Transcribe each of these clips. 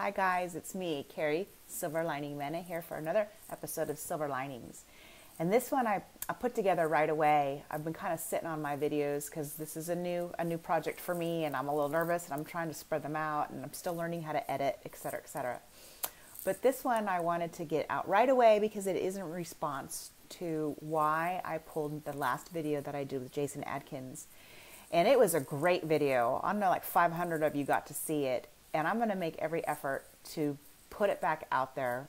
Hi guys, it's me, Carrie, Silver Lining Mena, here for another episode of Silver Linings. And this one I put together right away. I've been kind of sitting on my videos because this is a new project for me, and I'm a little nervous and I'm trying to spread them out, and I'm still learning how to edit, etc., etc. But this one I wanted to get out right away because it is in response to why I pulled the last video that I did with Jason Adkins. And it was a great video. I know like 500 of you got to see it. And I'm going to make every effort to put it back out there.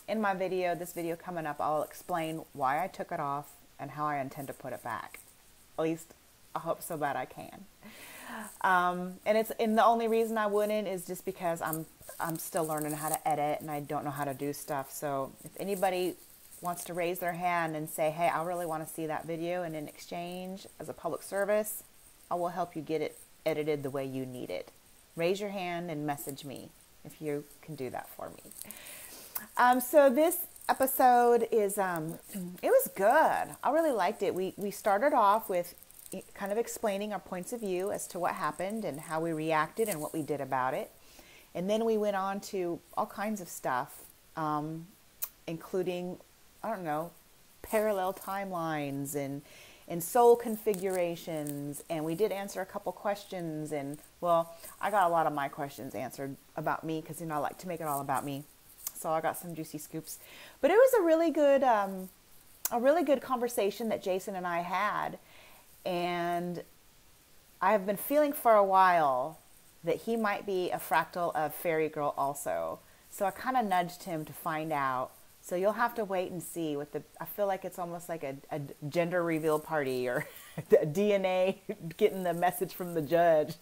In my video, this video coming up, I'll explain why I took it off and how I intend to put it back. At least I hope so bad I can. And the only reason I wouldn't is just because I'm still learning how to edit and I don't know how to do stuff. So if anybody wants to raise their hand and say, hey, I really want to see that video, and in exchange as a public service, I will help you get it edited the way you need it. Raise your hand and message me if you can do that for me. So this episode is, it was good. I really liked it. We started off with kind of explaining our points of view as to what happened and how we reacted and what we did about it. And then we went on to all kinds of stuff, including, I don't know, parallel timelines and soul configurations, and we did answer a couple questions, and well, I got a lot of my questions answered about me because, you know, I like to make it all about me. So I got some juicy scoops. But it was a really good conversation that Jason and I had, and I have been feeling for a while that he might be a fractal of Fairy Girl also. So I kind of nudged him to find out. So you'll have to wait and see. I feel like it's almost like a gender reveal party or DNA getting the message from the judge.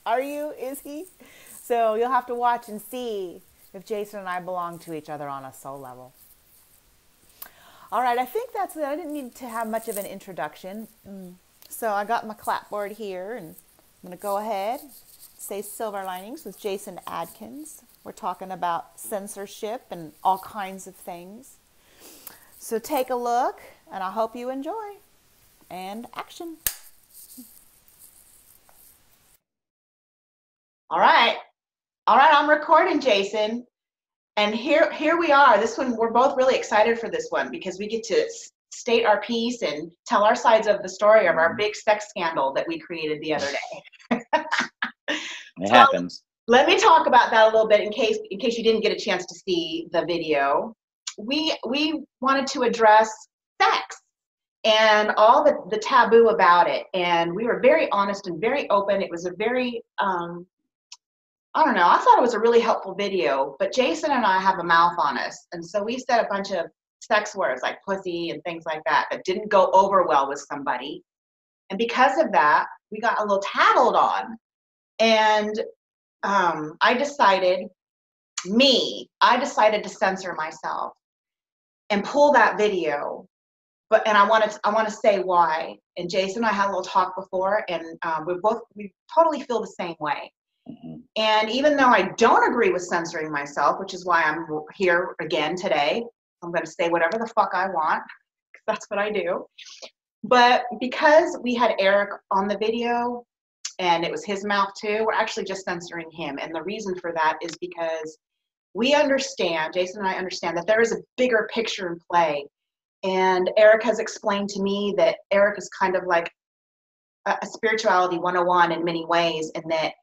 Are you? Is he? So you'll have to watch and see if Jason and I belong to each other on a soul level. All right, I think that's it. I didn't need to have much of an introduction. So I got my clapboard here, and I'm going to go ahead, say Silver Linings with Jason Adkins. We're talking about censorship and all kinds of things. So take a look, and I hope you enjoy. And action. All right, I'm recording, Jason. And here we are. This one, we're both really excited for this one because we get to state our piece and tell our sides of the story of our big sex scandal that we created the other day. It happens. Let me talk about that a little bit in case you didn't get a chance to see the video. We wanted to address sex and all the taboo about it. And we were very honest and very open. It was a very, I don't know, I thought it was a really helpful video, but Jason and I have a mouth on us. And so we said a bunch of sex words like pussy and things like that didn't go over well with somebody. And because of that, we got a little tattled on. And I decided to censor myself and pull that video, and I want to say why. And Jason and I had a little talk before, and we totally feel the same way. Mm-hmm. And even though I don't agree with censoring myself, which is why I'm here again today, I'm going to say whatever the fuck I want, because that's what I do. But because we had Eric on the video, and it was his mouth too, we're actually just censoring him. And the reason for that is because we understand, Jason and I understand, that there is a bigger picture in play. And Eric has explained to me that Eric is kind of like a spirituality 101 in many ways, and that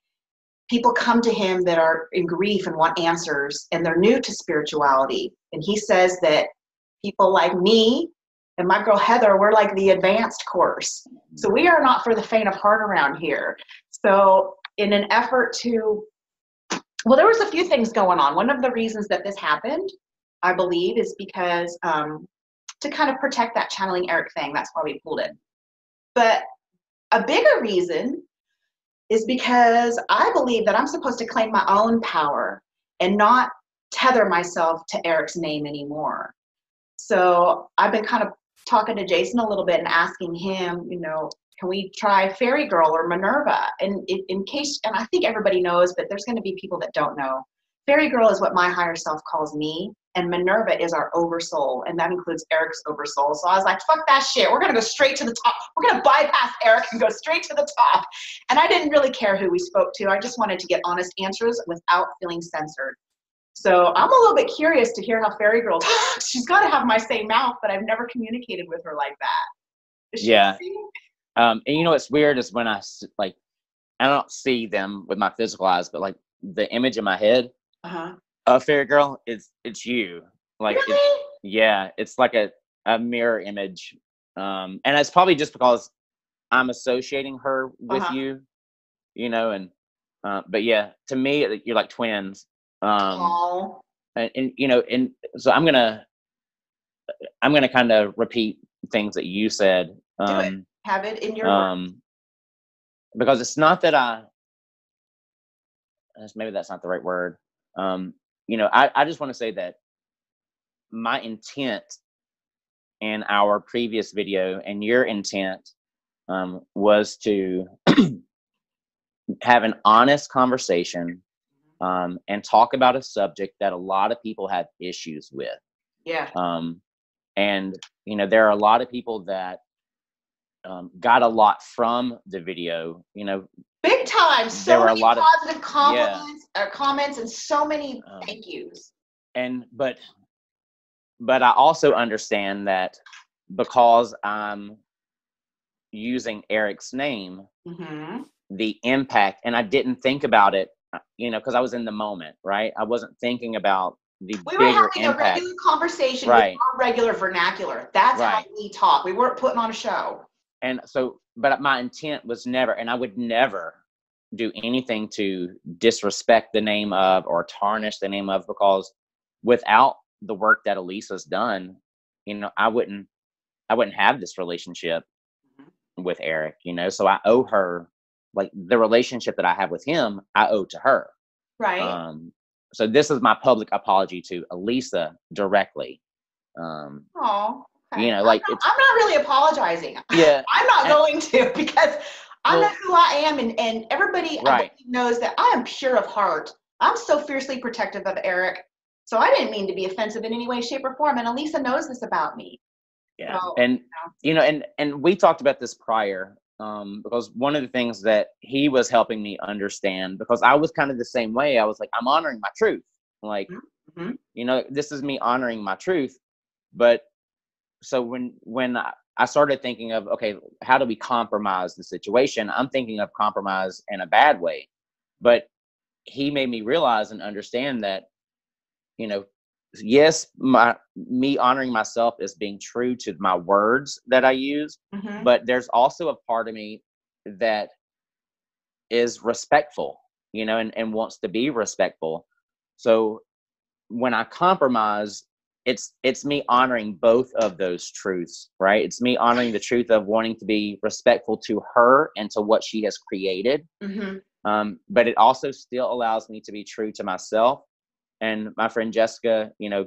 people come to him that are in grief and want answers, and they're new to spirituality. And he says that people like me and my girl Heather, we're like the advanced course. So we are not for the faint of heart around here. So in an effort to, well, there was a few things going on. One of the reasons that this happened, I believe, is because to kind of protect that channeling Eric thing. That's why we pulled it. But a bigger reason is because I believe that I'm supposed to claim my own power and not tether myself to Eric's name anymore. So I've been kind of talking to Jason a little bit and asking him, you know, can we try Fairy Girl or Minerva? And in case, and I think everybody knows, but there's going to be people that don't know. Fairy Girl is what my higher self calls me, and Minerva is our oversoul, and that includes Eric's oversoul. So I was like, fuck that shit. We're going to go straight to the top. We're going to bypass Eric and go straight to the top. And I didn't really care who we spoke to. I just wanted to get honest answers without feeling censored. So I'm a little bit curious to hear how Fairy Girl, she's got to have my same mouth, but I've never communicated with her like that. Is she Yeah. the same? And you know what's weird is when I don't see them with my physical eyes, but like the image in my head of Fairy Girl, it's you. Like, really? Yeah, it's like a mirror image. And it's probably just because I'm associating her with you, you know, and but yeah, to me, you're like twins. Oh. And you know, and so I'm gonna kind of repeat things that you said. Do it. Have it in your words. Because it's not that maybe that's not the right word. You know, I just want to say that my intent in our previous video and your intent was to have an honest conversation and talk about a subject that a lot of people have issues with. Yeah. And, you know, there are a lot of people that got a lot from the video, you know. Big time. So there were many a lot positive of compliments or comments and so many thank yous. And but I also understand that because I'm using Eric's name, the impact, and I didn't think about it, you know, because I was in the moment, right? I wasn't thinking about the we bigger were having impact. A regular conversation Right. with our regular vernacular. That's how we talk. We weren't putting on a show. And so, but my intent was never, and I would never do anything to disrespect the name of or tarnish the name of, because without the work that Elisa's done, you know, I wouldn't have this relationship with Eric, you know. So I owe her, like, the relationship that I have with him, I owe to her. Right. So this is my public apology to Elisa directly. Oh, okay. You know, like I'm not really apologizing. Yeah. I'm not going to, because I know who I am, and everybody knows that I am pure of heart. I'm so fiercely protective of Eric. So I didn't mean to be offensive in any way, shape, or form. And Elisa knows this about me. Yeah. So, and you know, and we talked about this prior, because one of the things that he was helping me understand, because I was kind of the same way. I was like, I'm honoring my truth. Like, you know, this is me honoring my truth. But so when I started thinking of, okay, how do we compromise the situation? I'm thinking of compromise in a bad way. But he made me realize and understand that, you know, yes, me honoring myself is being true to my words that I use, but there's also a part of me that is respectful, you know, and wants to be respectful. So when I compromise, it's me honoring both of those truths, right? It's me honoring the truth of wanting to be respectful to her and to what she has created. But it also still allows me to be true to myself. And my friend Jessica, you know,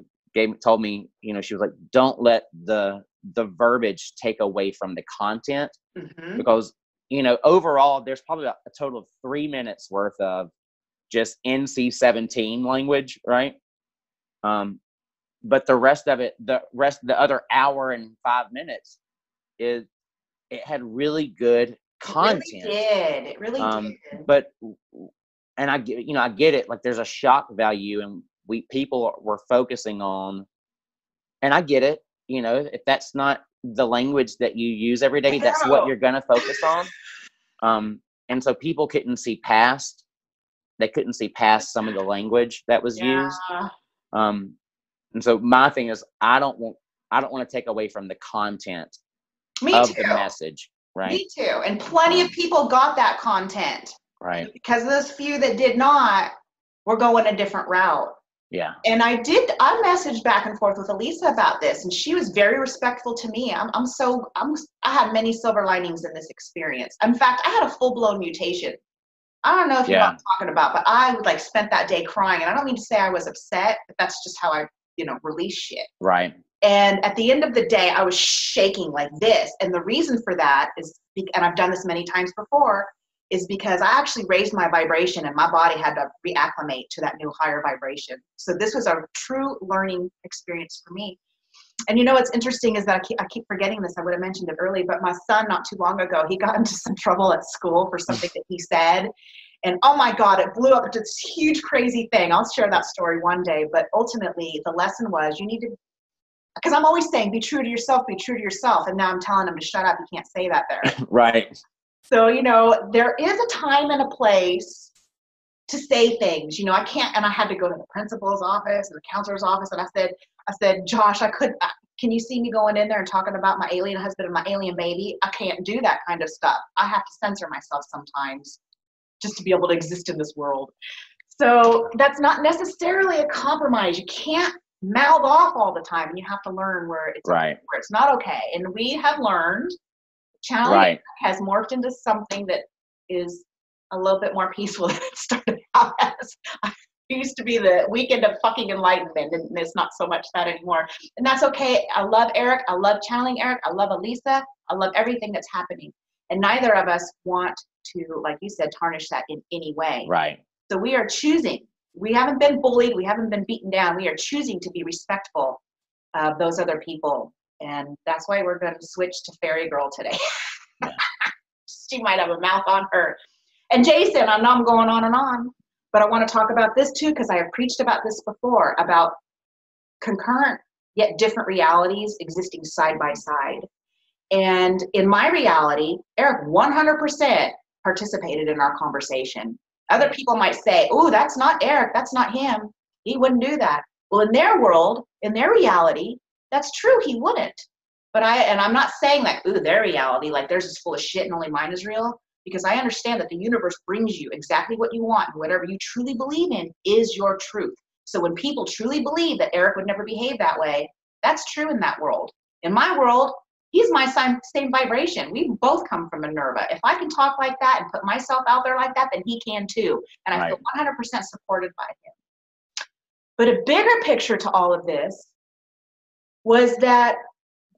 told me, you know, she was like, don't let the verbiage take away from the content, because, you know, overall, there's probably a total of 3 minutes worth of just NC-17 language, right? But the rest of it, the other hour and 5 minutes, it had really good content. It really did. But, and I get it. Like, there's a shock value, and people were focusing on, and I get it. You know, if that's not the language that you use every day, that's what you're gonna focus on. And so people couldn't see past. They couldn't see past some of the language that was used. And so my thing is, I don't want to take away from the content of the message, right? Me too. And plenty of people got that content. Right. Because those few that did not were going a different route. Yeah. And I messaged back and forth with Elisa about this, and she was very respectful to me. I had many silver linings in this experience. In fact, I had a full-blown mutation. I don't know if you know what I'm talking about, but I spent that day crying. And I don't mean to say I was upset, but that's just how I, you know, release shit. Right. And at the end of the day, I was shaking like this. And the reason for that is, and I've done this many times before, is because I actually raised my vibration and my body had to reacclimate to that new higher vibration. So this was a true learning experience for me. And you know what's interesting is that I keep forgetting this. I would have mentioned it earlier, but my son not too long ago, he got into some trouble at school for something that he said. And oh my God, it blew up into this huge, crazy thing. I'll share that story one day. But ultimately, the lesson was you need to, because I'm always saying, be true to yourself, be true to yourself. And now I'm telling them to shut up. You can't say that there. Right. So, you know, there is a time and a place to say things. You know, I can't, and I had to go to the principal's office and the counselor's office. And I said, Josh, can you see me going in there and talking about my alien husband and my alien baby? I can't do that kind of stuff. I have to censor myself sometimes just to be able to exist in this world. So that's not necessarily a compromise. You can't mouth off all the time, and you have to learn where it's right. where it's not okay. And we have learned challenge has morphed into something that is a little bit more peaceful than it started out as. It used to be the weekend of fucking enlightenment, and it's not so much that anymore. And that's okay. I love Eric. I love channeling Eric. I love Elisa. I love everything that's happening. And neither of us want to, like you said, tarnish that in any way. Right. So we are choosing. We haven't been bullied. We haven't been beaten down. We are choosing to be respectful of those other people. And that's why we're going to switch to Fairy Girl today. She might have a mouth on her. And Jason, I know I'm going on and on, but I want to talk about this too, because I have preached about this before, about concurrent yet different realities existing side by side. And in my reality, Eric 100% participated in our conversation. Other people might say, oh, that's not Eric, that's not him. He wouldn't do that. Well, in their world, in their reality, that's true, he wouldn't. But I'm not saying like, ooh, their reality, like theirs is full of shit and only mine is real, because I understand that the universe brings you exactly what you want, and whatever you truly believe in is your truth. So when people truly believe that Eric would never behave that way, that's true in that world. In my world, he's my same vibration. We both come from Minerva. If I can talk like that and put myself out there like that, then he can too. And I feel 100% supported by him. But a bigger picture to all of this was that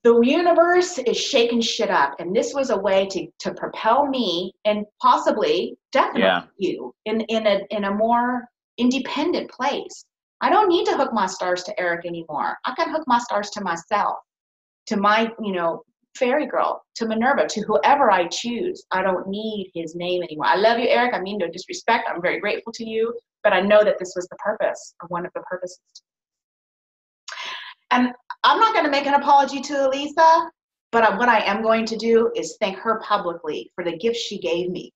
the universe is shaking shit up. And this was a way to propel me, and possibly, definitely you, in a more independent place. I don't need to hook my stars to Eric anymore. I can hook my stars to myself, to my, Fairy Girl, to Minerva, to whoever I choose. I don't need his name anymore. I love you, Eric. I mean no disrespect. I'm very grateful to you, but I know that this was the purpose, or one of the purposes. And I'm not going to make an apology to Elisa, but what I am going to do is thank her publicly for the gift she gave me.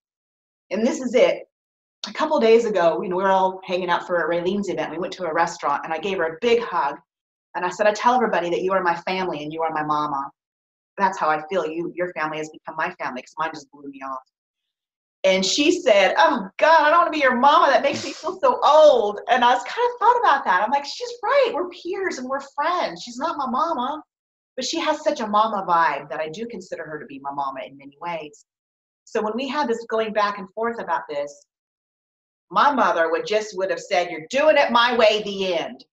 And this is it. A couple days ago, we were all hanging out for a Raylene's event. We went to a restaurant, and I gave her a big hug. And I said, I tell everybody that you are my family and you are my mama. That's how I feel. Your family has become my family, because mine just blew me off. And she said, oh God, I don't want to be your mama. That makes me feel so old. And I was kind of thought about that. I'm like, she's right. We're peers and we're friends. She's not my mama, but she has such a mama vibe that I do consider her to be my mama in many ways. So when we had this going back and forth about this, my mother would have said, you're doing it my way, the end.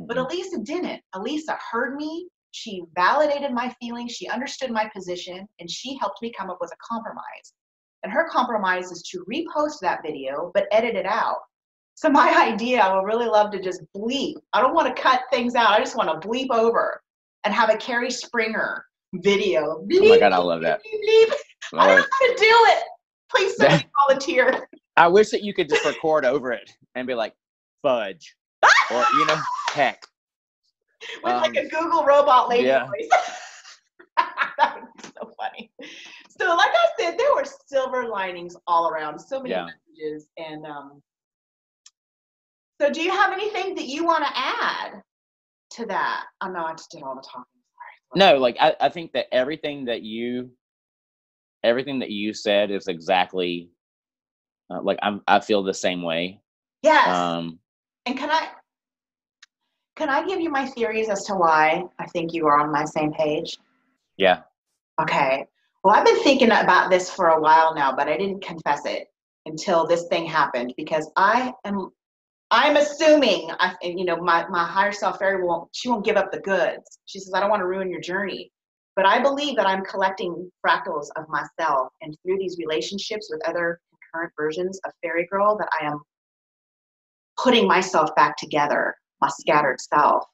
But Elisa didn't. Elisa heard me. She validated my feelings. She understood my position, and she helped me come up with a compromise. And her compromise is to repost that video, but edit it out. So my idea, I would really love to just bleep. I don't want to cut things out. I just want to bleep over and have a Carrie Springer video. Bleep, oh my God, I love that. Bleep, bleep. I don't know how to do it. Please somebody volunteer. I wish that you could just record over it and be like, fudge. Or, heck. With like a Google robot lady yeah. voice. That would be so funny. So like I said, there were silver linings all around, so many messages. And so do you have anything that you want to add to that? I know I just did all the talking. Sorry. No, like I think that everything that you said is exactly like I feel the same way. Yes. And can I give you my theories as to why I think you are on my same page? Yeah. Okay. Well, I've been thinking about this for a while now, but I didn't confess it until this thing happened, because I'm assuming, my higher self fairy she won't give up the goods. She says, I don't want to ruin your journey. But I believe that I'm collecting fractals of myself, and through these relationships with other concurrent versions of Fairy Girl, that I am putting myself back together, my scattered self.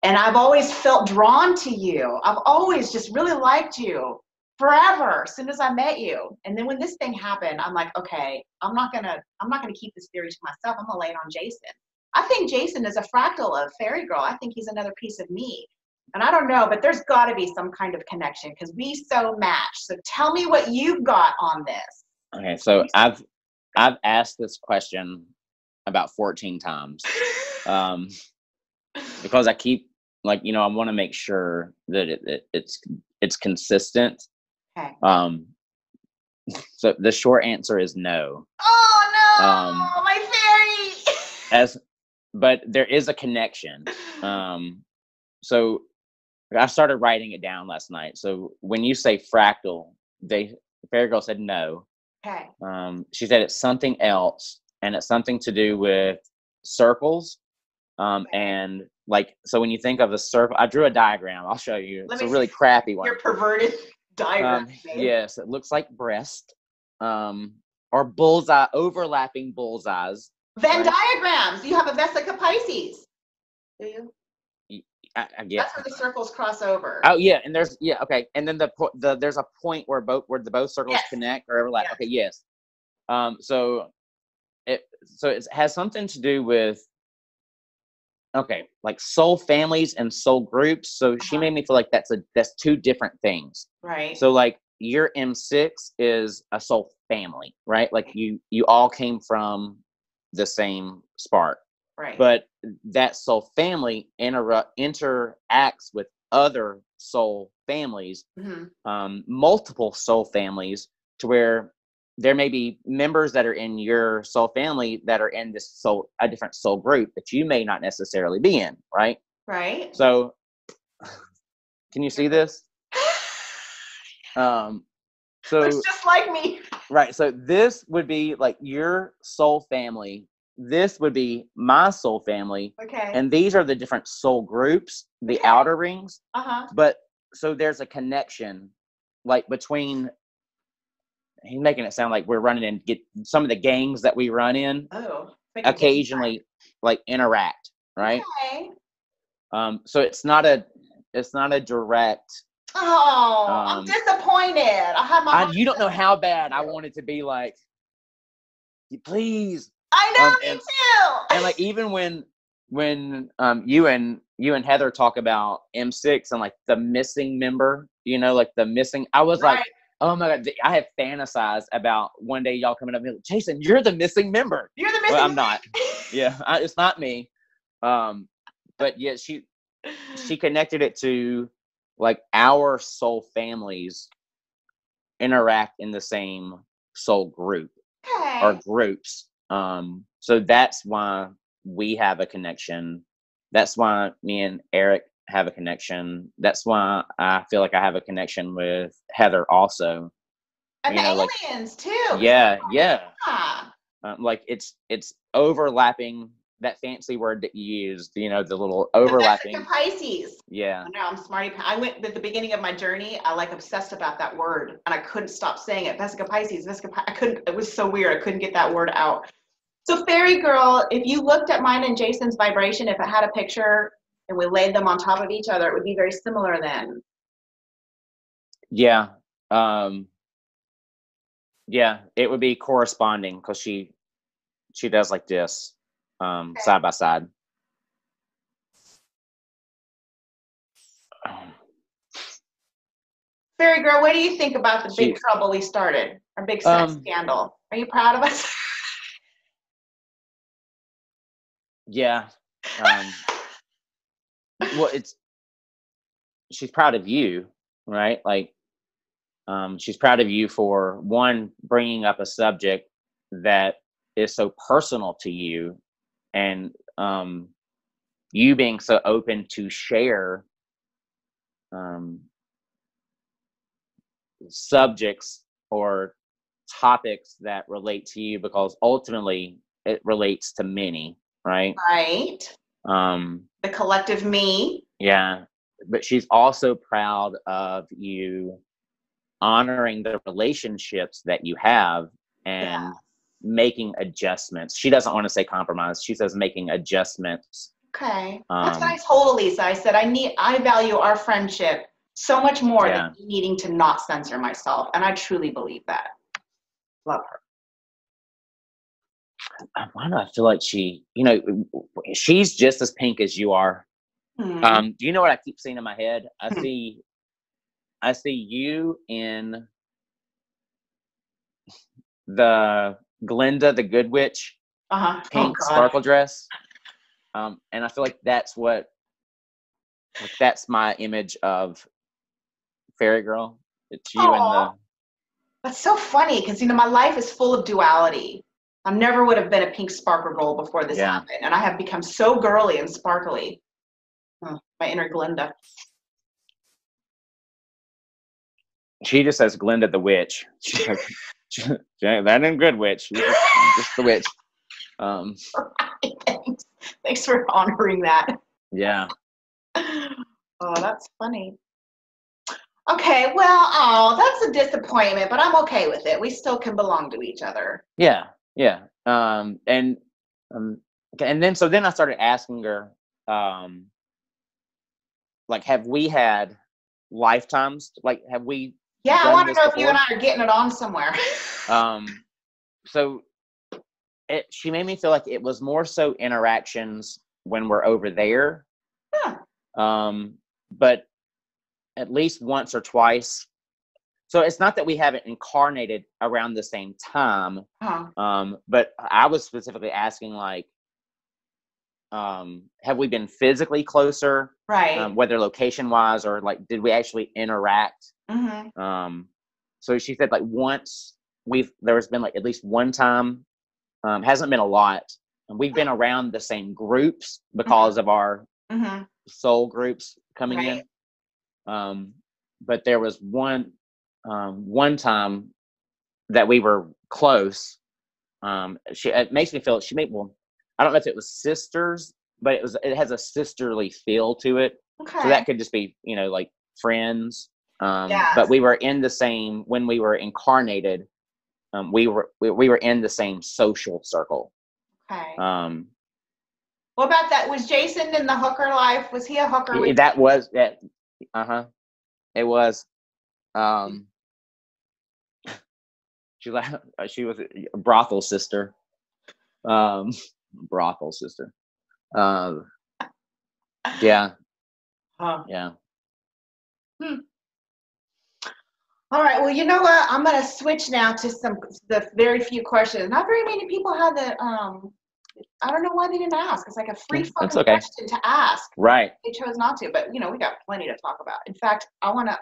And I've always felt drawn to you. I've always just really liked you forever as soon as I met you. And then when this thing happened, I'm like, okay, I'm not gonna keep this theory to myself. I'm gonna lay it on Jason. I think Jason is a fractal of Fairy Girl. I think he's another piece of me. And I don't know, but there's got to be some kind of connection because we so match. So tell me what you've got on this. Okay, so I've asked this question about 14 times because I keep I want to make sure that it's consistent. Okay. So the short answer is no. Oh no, my fairy. But there is a connection. So I started writing it down last night. So when you say fractal, Fairy Girl said no. Okay. She said it's something else, and it's something to do with circles. And so when you think of a circle, I drew a diagram. I'll show you. It's a really crappy one. Your perverted diagram. Yes, it looks like breast, or bullseye, overlapping bullseyes. Venn diagrams. You have a Vesica Pisces. Do you? I guess that's where the circles cross over. Oh yeah, and there's okay, and then there's a point where the both circles connect or overlap. Yes. Okay, yes. So it has something to do with like soul families and soul groups. So she made me feel like that's two different things. Right. So like your M6 is a soul family, right? Like you all came from the same spark. Right. But that soul family interacts with other soul families, multiple soul families, to where there may be members that are in your soul family that are in a different soul group that you may not necessarily be in, right? Right. So, can you see this? So it's just like me. Right. So this would be like your soul family. This would be my soul family. Okay. And these are the different soul groups, the outer rings. But so there's a connection between, he's making it sound like we're running and get some of the gangs that we run in occasionally interact, right? Okay. So it's not a direct. Oh, I'm disappointed. I have my you don't know how bad I wanted to be like, please. I know, me too. And even when you and Heather talk about M6 and the missing member, the missing, I was like, oh my God, I have fantasized about one day y'all coming up and like, Jason, you're the missing member. You're the missing. Well, I'm not. Yeah, it's not me. But yeah, she connected it to our soul families interact in the same soul group or groups. So that's why we have a connection. That's why me and Eric have a connection. That's why I feel like I have a connection with Heather also. And the aliens too. Yeah. It's overlapping, that fancy word that you used, the little overlapping. The Pisces. Yeah. No, I'm smarty. I went at the beginning of my journey. I obsessed about that word, and I couldn't stop saying it. Vesica Pisces. I couldn't. It was so weird. I couldn't get that word out. So, Fairy Girl, if you looked at mine and Jason's vibration, if it had a picture and we laid them on top of each other, it would be very similar then. Yeah. Yeah, it would be corresponding because she does like this. Side by side. Fairy Girl, what do you think about the big trouble we started? Our big sex scandal. Are you proud of us? Yeah. Well, she's proud of you, right? She's proud of you for one, bringing up a subject that is so personal to you, and you being so open to share subjects or topics that relate to you, because ultimately it relates to many, right? Right. The collective me. Yeah. But she's also proud of you honoring the relationships that you have and making adjustments. She doesn't want to say compromise. She says making adjustments. Okay. That's what I told Elisa. I said, I value our friendship So much more Yeah. than needing to not censor myself. And I truly believe that. Love her. Why do I feel like she, you know, she's just as pink as you are. Do you know what I keep seeing in my head? I see you in the Glinda the Good Witch pink sparkle dress. And I feel like that's my image of Fairy Girl. It's you and the. That's so funny because, you know, my life is full of duality. I never would have been a pink sparkle girl before this happened. And I have become so girly and sparkly. My inner Glinda. She just says Glinda the Witch. That ain't Good Witch. Just the witch. Thanks for honoring that. Yeah. Oh, that's funny. Okay, well, that's a disappointment, but I'm okay with it. We still can belong to each other. Yeah. And then I started asking her, like, have we had lifetimes? Like, have we? Yeah, I want to know if you and I are getting it on somewhere. So she made me feel like it was more so interactions when we're over there. But at least once or twice. So it's not that we haven't incarnated around the same time. But I was specifically asking, like, have we been physically closer? Right. Whether location wise or like, did we actually interact? So she said, like, once there's been like at least one time, hasn't been a lot. And we've been around the same groups because of our soul groups coming in. But there was one time that we were close. It makes me feel I don't know if it was sisters, but it has a sisterly feel to it. So that could just be, you know, like friends. But we were in the same, when we were incarnated, we were in the same social circle. What about that? Was Jason in the hooker life? Was he a hooker? That was that. It was. She was a brothel sister. Brothel sister. Yeah. Yeah. All right. Well, you know what? I'm going to switch now to the very few questions. Not very many people had the. I don't know why they didn't ask. It's like a free fucking question to ask. Right. They chose not to, but you know, we got plenty to talk about. In fact, I'm gonna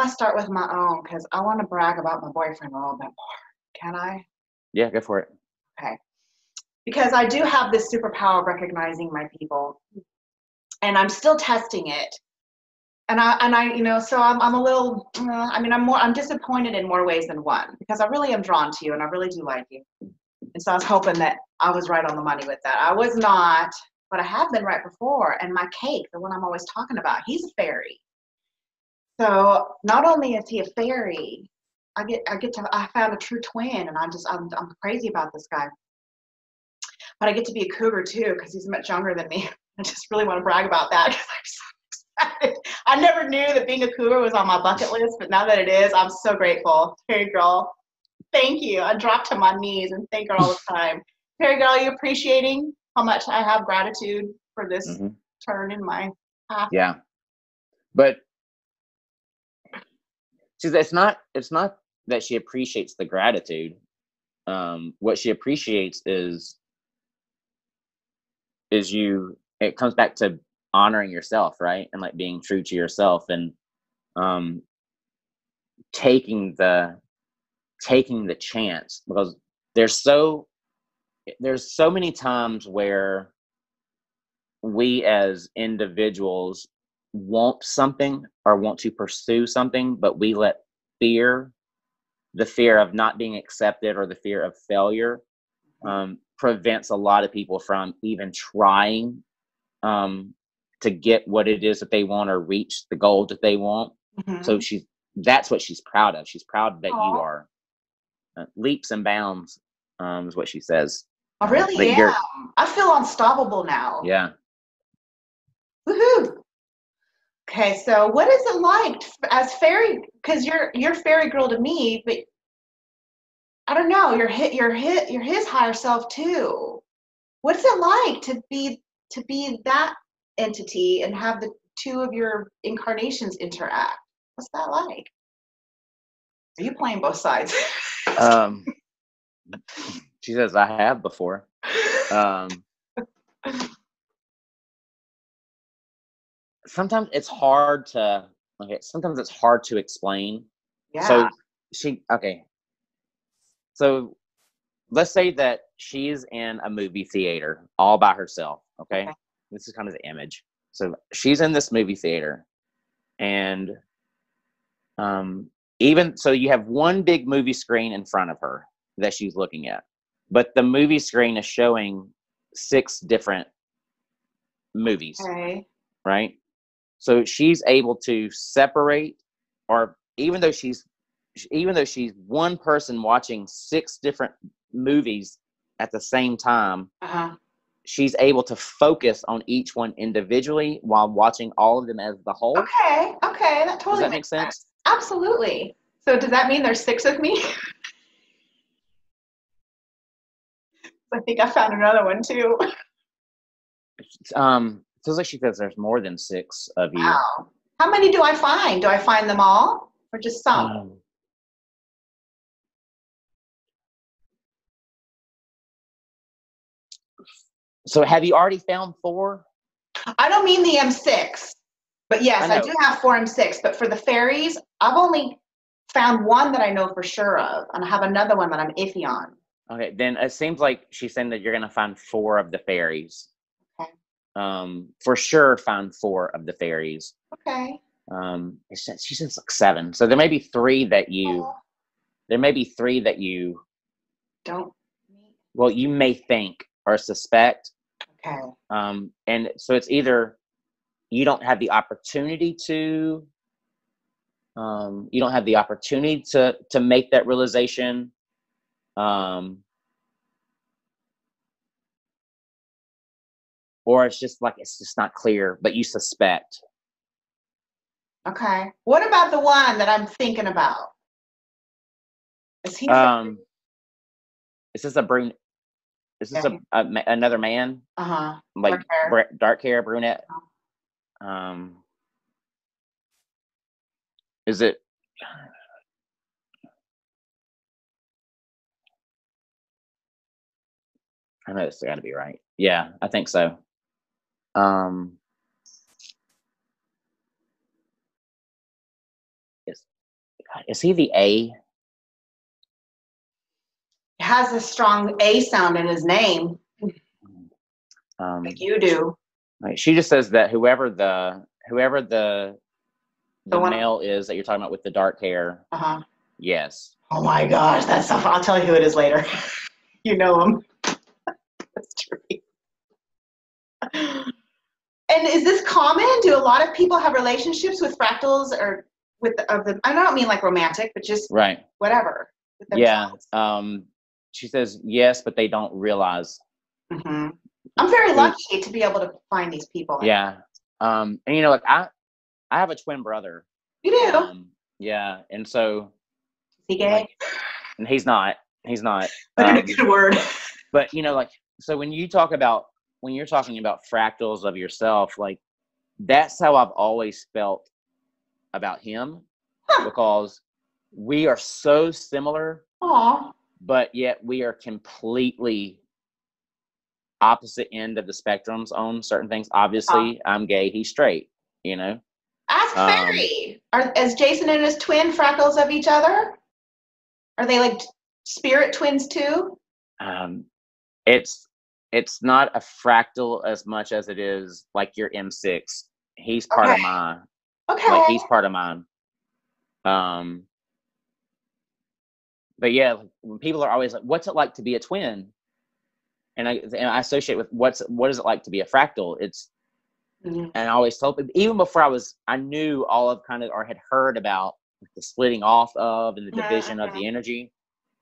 start with my own because I want to brag about my boyfriend a little bit more. Can I? Yeah, go for it. Okay. Because I do have this superpower of recognizing my people, and I'm still testing it. And I, you know, so I'm a little. I'm disappointed in more ways than one because I really am drawn to you, and I really do like you. And so I was hoping that I was right on the money with that. I was not, but I have been right before. And my cake, the one I'm always talking about, he's a fairy. So not only is he a fairy, I found a true twin, and I'm crazy about this guy. But I get to be a cougar too because he's much younger than me. I just really want to brag about that because I'm so excited. I never knew that being a cougar was on my bucket list, but now that it is, I'm so grateful. Fairy girl. Thank you. I drop to my knees and thank her all the time. Fairy girl, are you appreciating how much I have gratitude for this turn in my path? Yeah. But it's not that she appreciates the gratitude. What she appreciates is it comes back to honoring yourself, right? And like being true to yourself and taking the chance, because there's so many times where we as individuals want something or want to pursue something, but we let the fear of not being accepted or the fear of failure prevents a lot of people from even trying to get what it is that they want or reach the goal that they want. So that's what she's proud of. She's proud that you are leaps and bounds, is what she says. I really am. I feel unstoppable now. Yeah. Woohoo. Okay, so what is it like as fairy? Because you're fairy girl to me, but I don't know. You're his higher self too. What's it like to be that entity and have the two of your incarnations interact? What's that like? Are you playing both sides? She says I have before. Sometimes it's hard to explain. Yeah. So let's say that she's in a movie theater all by herself. Okay. This is kind of the image. So she's in this movie theater, and even so, you have one big movie screen in front of her that she's looking at, but the movie screen is showing 6 different movies. Okay. Right? So she's able to separate, or even though she's one person watching 6 different movies at the same time, she's able to focus on each one individually while watching all of them as the whole. Okay, that totally does that make sense? Absolutely. So does that mean there's 6 of me? I think I found another one too. Feels like she says there's more than 6 of you. Wow. How many do I find? Do I find them all, or just some? So have you already found 4? I don't mean the M6, but yes, I do have 4 M6. But for the fairies, I've only found one that I know for sure of, and I have another one that I'm iffy on. Okay, then it seems like she's saying that you're going to find 4 of the fairies. Okay. For sure, find 4 of the fairies. Okay. She says like 7, so there may be 3 that you. There may be 3 that you. Don't. Well, you may think or suspect. Okay. And so it's either you don't have the opportunity to. You don't have the opportunity to make that realization. Or it's just not clear, but you suspect. Okay. What about the one that I'm thinking about? Is he? Is this a brune? Is this another man? Like dark hair, brunette. Is it? I know it's got to be right. Yeah, I think so. Is he the A? He has a strong A sound in his name. Like you do. Right. She just says that whoever the male is that you're talking about with the dark hair. Yes. Oh my gosh, that's so fun. I'll tell you who it is later. You know him. That's true. And is this common? Do a lot of people have relationships with fractals, or with I don't mean like romantic, but just whatever. Yeah. She says yes, but they don't realize. I'm very lucky to be able to find these people. Yeah. And like I have a twin brother. You do? Yeah. And so. Is he gay? And he's not. He's not. But a good word. But so when you're talking about fractals of yourself, like that's how I've always felt about him, because we are so similar. Aww. But yet we are completely opposite end of the spectrums on certain things. Obviously, I'm gay, he's straight, Ask Fairy. Is Jason and his twin fractals of each other? Are they like spirit twins too? It's not a fractal as much as it is like your M6. He's part of mine. Okay. Like he's part of mine. But yeah, when people are always like, "What's it like to be a twin?" and I associate with what is it like to be a fractal? It's and I always told people, even before I knew all of kind of or had heard about the splitting off of and the division of the energy.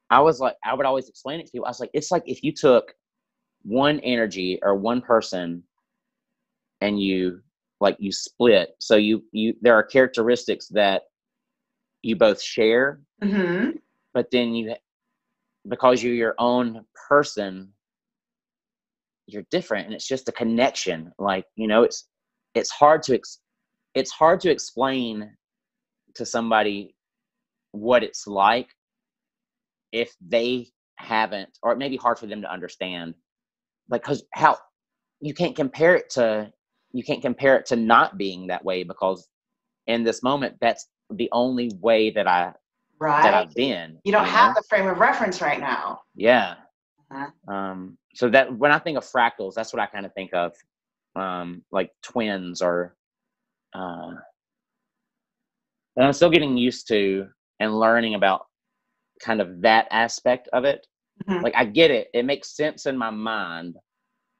I would always explain it to people. I was like, it's like if you took one energy or one person and you like you split. So there are characteristics that you both share, but then because you're your own person, you're different, and it's just a connection. Like, you know, it's hard to explain to somebody what it's like if they haven't, or it may be hard for them to understand, like, because how you can't compare it to not being that way, because in this moment that's the only way that I've been. You don't have the frame of reference right now. Yeah. So that when I think of fractals, that's what I kind of think of, like twins, or and I'm still getting used to and learning about kind of that aspect of it. Like, I get it. It makes sense in my mind,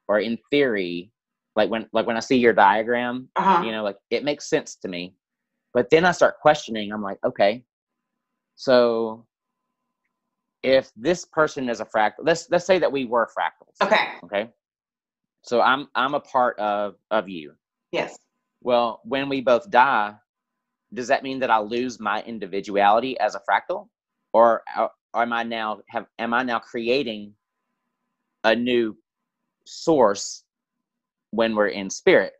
or in theory, like when I see your diagram, you know, like it makes sense to me. But then I start questioning. I'm like, okay, so if this person is a fractal, let's say that we were fractals. Okay. So I'm a part of you. Yes. Well, when we both die, does that mean that I lose my individuality as a fractal, or am I now creating a new source when we're in spirit?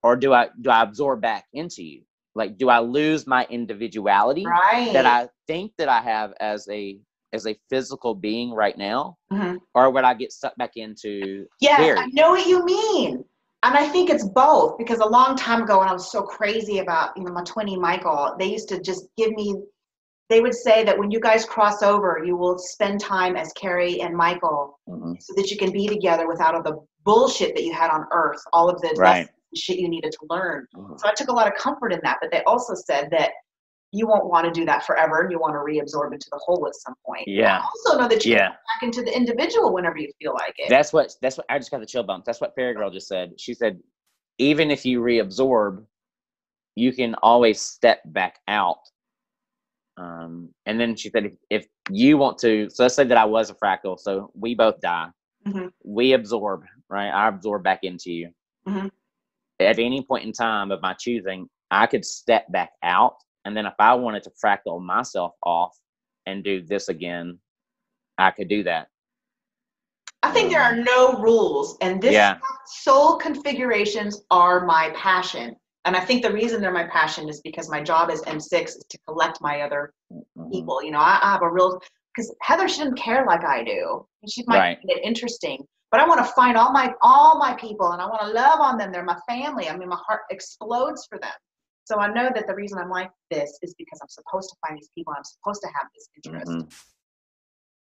Or do I absorb back into you? Like, do I lose my individuality that I think that I have as a physical being right now, or would I get sucked back into? Yes, Carrie? I know what you mean. And I think it's both, because a long time ago, when I was so crazy about, you know, my twinnie Michael, they used to just they would say that when you guys cross over, you will spend time as Carrie and Michael, so that you can be together without all the bullshit that you had on Earth, all of the lessons and shit you needed to learn. So I took a lot of comfort in that, but they also said that you won't want to do that forever, and you want to reabsorb into the whole at some point. Yeah. I also know that you can go back into the individual whenever you feel like it. That's what I just got the chill bumps. That's what Fairy Girl just said. She said, even if you reabsorb, you can always step back out. And then she said, if you want to, so let's say that I was a fractal, so we both die. We absorb, right? I absorb back into you. At any point in time of my choosing, I could step back out. And then if I wanted to fractal myself off and do this again, I could do that. I think there are no rules, and soul configurations are my passion. And I think the reason they're my passion is because my job as M6 is to collect my other people. You know, I have a real, because Heather shouldn't care like I do. She might find it interesting, but I want to find all my people, and I want to love on them. They're my family. I mean, my heart explodes for them. So I know that the reason I'm like this is because I'm supposed to find these people. I'm supposed to have this interest.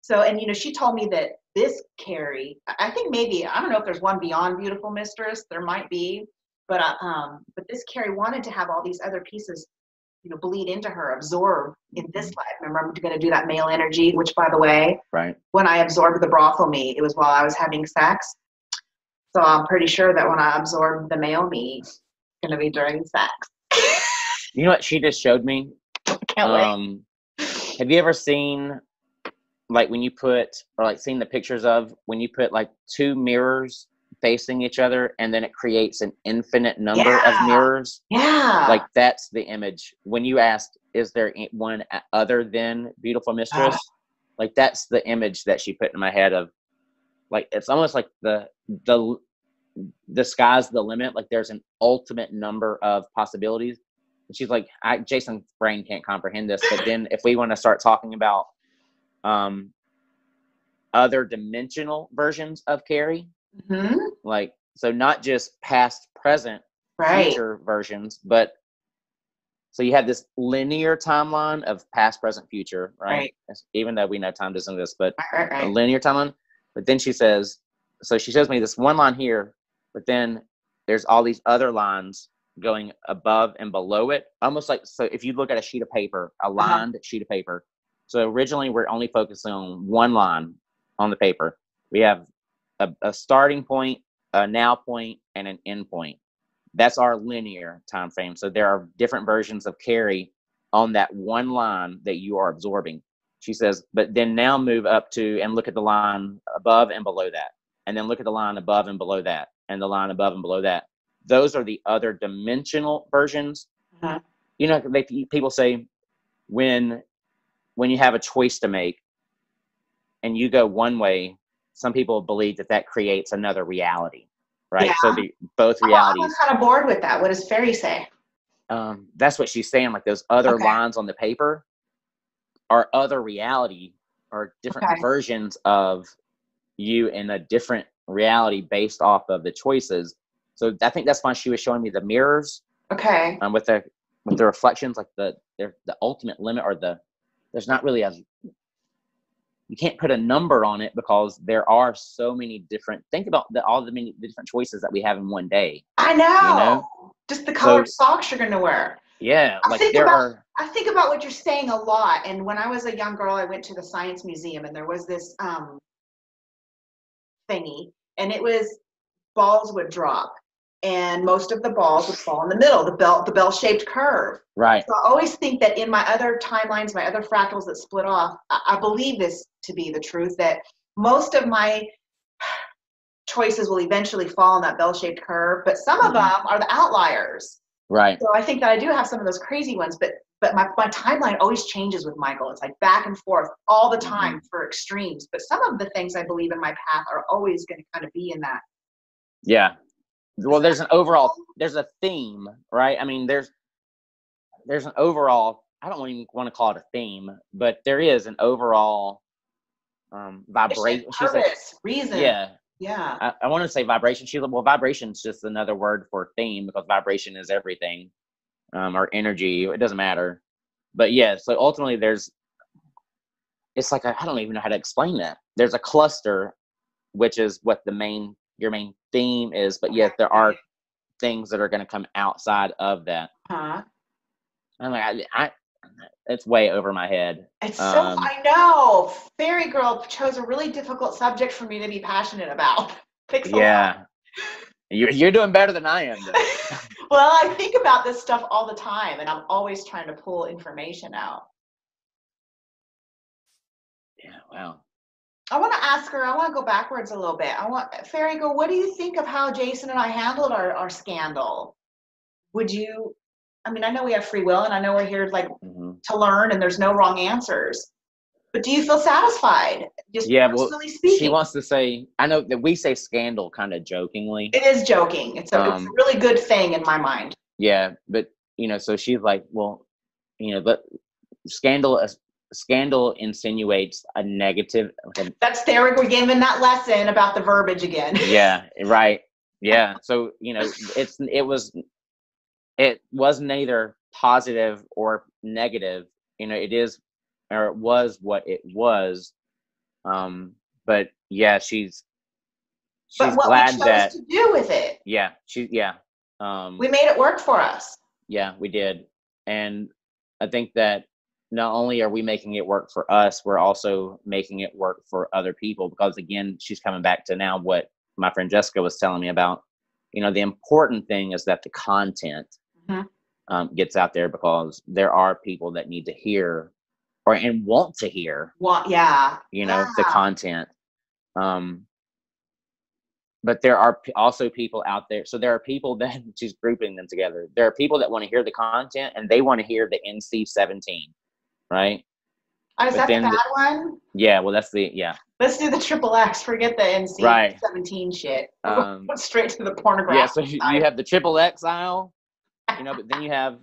So, and you know, she told me that this Carrie, I think maybe, I don't know if there's one beyond Beautiful Mistress. There might be. But this Carrie wanted to have all these other pieces, you know, bleed into her, absorb in this life. Remember, I'm going to do that male energy, which, by the way, when I absorbed the brothel me, it was while I was having sex. So I'm pretty sure that when I absorbed the male me, it's going to be during sex. You know what she just showed me? Can't wait. Have you ever seen, like, when you put, or like seen the pictures of when you put like two mirrors facing each other, and then it creates an infinite number of mirrors? Like, that's the image. When you asked, is there one other than Beautiful Mistress? Like, that's the image that she put in my head of, like, it's almost like the sky's the limit. Like, there's an ultimate number of possibilities. And she's like, Jason's brain can't comprehend this. But then if we want to start talking about other dimensional versions of Carrie, like, so not just past, present, future versions, but so you have this linear timeline of past, present, future, right? Even though we know time doesn't exist, but a linear timeline. But then she says, so she shows me this one line here, but then there's all these other lines going above and below it, almost like, so if you look at a sheet of paper, a lined sheet of paper. So originally we're only focusing on one line on the paper. We have a starting point, a now point, and an end point. That's our linear time frame. So there are different versions of Carrie on that one line that you are absorbing. She says, but then now move up to and look at the line above and below that. And then look at the line above and below that, and the line above and below that. those are the other dimensional versions. Uh-huh. You know, people say when you have a choice to make and you go one way, some people believe that creates another reality, right? Yeah. So both realities. I'm kind of bored with that. What does Fairy say? That's what she's saying. Like those other Okay. lines on the paper are other reality or different versions of you in a different reality based off of the choices. So I think that's why she was showing me the mirrors. Okay. With the reflections, like the ultimate limit, or there's not really you can't put a number on it because there are so many different. Think about all the different choices that we have in one day. I know. You know? Just the colored socks you're gonna wear. Yeah, I think about what you're saying a lot. And when I was a young girl, I went to the Science Museum, and there was this thingy, and it was balls would drop, and most of the balls would fall in the middle, the bell-shaped curve. Right. So I always think that in my other timelines, my other fractals that split off, I believe this to be the truth, that most of my choices will eventually fall in that bell-shaped curve, but some of them are the outliers. Right. So I think that I do have some of those crazy ones, but my timeline always changes with Michael. It's like back and forth all the time for extremes. But some of the things I believe in my path are always going to kind of be in that. Yeah. Well, there's a theme, right? I mean, there's an overall, I don't even want to call it a theme, but there is an overall vibration. Purpose, reason. Yeah. Yeah. I want to say vibration. She's like, well, vibration is just another word for theme because vibration is everything, or energy. It doesn't matter. But yeah, so ultimately it's like, I don't even know how to explain that. There's a cluster, which is what your main theme is. But yet there are things that are going to come outside of that. Huh. I'm like, it's way over my head. It's I know. Fairy Girl chose a really difficult subject for me to be passionate about. Yeah. You're doing better than I am, though. Well, I think about this stuff all the time, and I'm always trying to pull information out. Yeah, wow. I want to ask her, I want to go backwards a little bit. Fairy Girl, what do you think of how Jason and I handled our scandal? Would you, I mean, I know we have free will, and I know we're here to learn, and there's no wrong answers. But do you feel satisfied? Just personally speaking. She wants to say, I know that we say scandal kind of jokingly. It is joking. It's a really good thing in my mind. Yeah, but, so she's like, well, but scandal insinuates a negative. That's there. We're giving that lesson about the verbiage again. Yeah, right. Yeah. So, it was neither positive or negative. It was what it was. But yeah, she's glad we chose to do with it. Yeah. We made it work for us. Yeah, we did. And I think that not only are we making it work for us, we're also making it work for other people, because again, she's coming back to now what my friend Jessica was telling me about. The important thing is that the content gets out there, because there are people that need to hear and want to hear the content. But there are also people out there. So there are people that she's grouping them together. There are people that want to hear the content, and they want to hear the NC-17, right? Oh, is that the bad one? Yeah, well, that's Let's do the XXX. Forget the NC-17 shit. Go straight to the pornography. Yeah, so you have the XXX aisle, but then you have